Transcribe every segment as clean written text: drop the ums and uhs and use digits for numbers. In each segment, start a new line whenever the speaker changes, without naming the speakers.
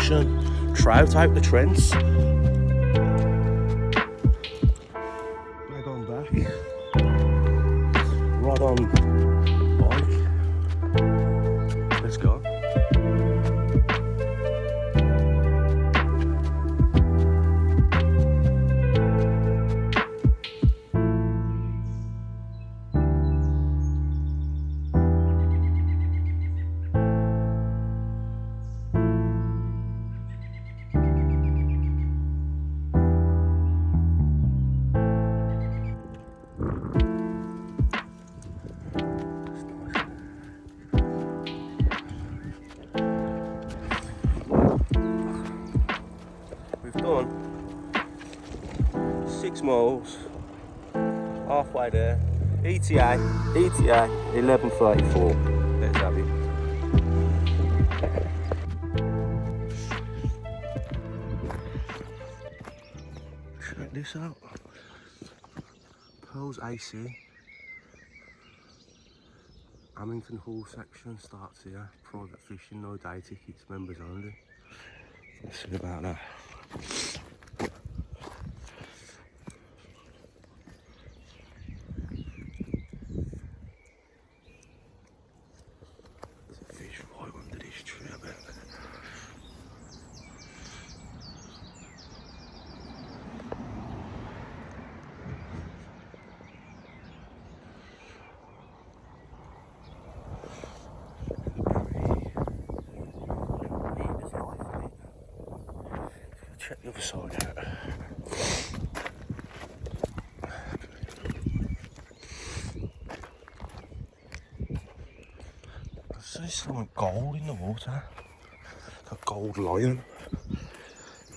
section. Trout out the Trents. Bag on back. Rod on bike. Let's go. We've done 6 miles, halfway there. ETA 11:34. Let's have it. Check this out. Pearls AC. Amington Hall section starts here. Private fishing, no day tickets, members only. Let's see about that. There's a fish right under this tree, I bet. Check the other side out. I see something gold in the water. A gold lion.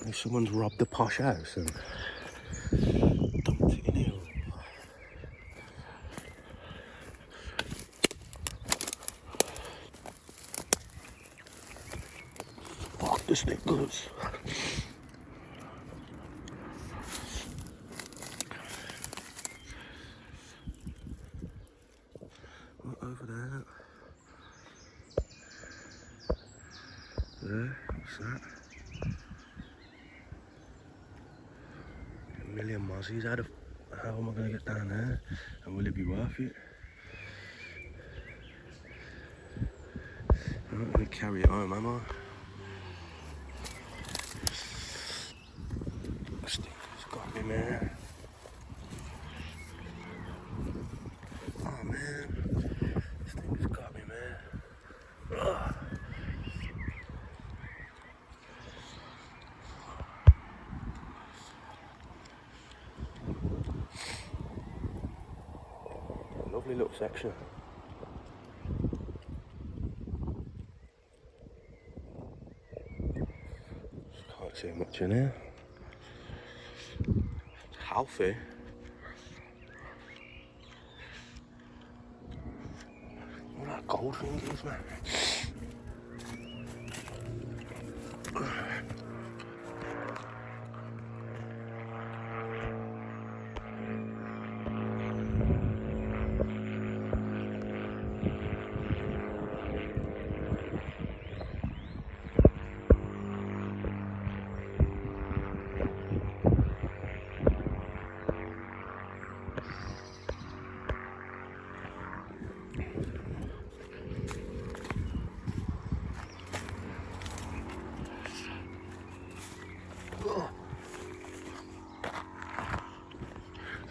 Maybe someone's robbed the posh house and dumped it in here. Fuck the stickers. Over there. There, what's that? A million mozzies. How am I going to get down there? And will it be worth it? I'm not going to carry it home, am I? Sticker's got me, man. Oh, man. This thing's got me, man. Ugh. Lovely little section. Can't see much in here. It's healthy. All that gold thing is, man.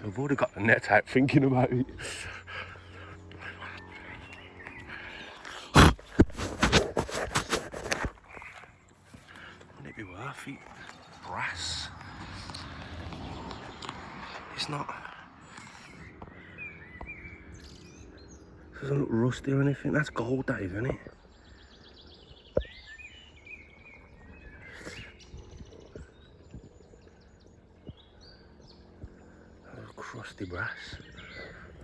So I've already got the net out thinking about it. Wouldn't it be worth it? Brass. It's not. It doesn't look rusty or anything. That's gold, that is, isn't it? Crusty brass.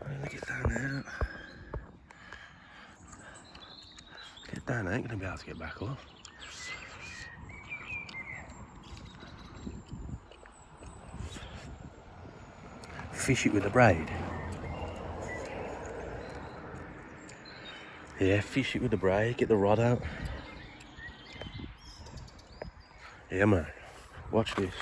I'm gonna get down there. Get down there, I ain't gonna be able to get back up. Fish it with a braid. Yeah, fish it with the braid, get the rod out. Yeah, man. Watch this.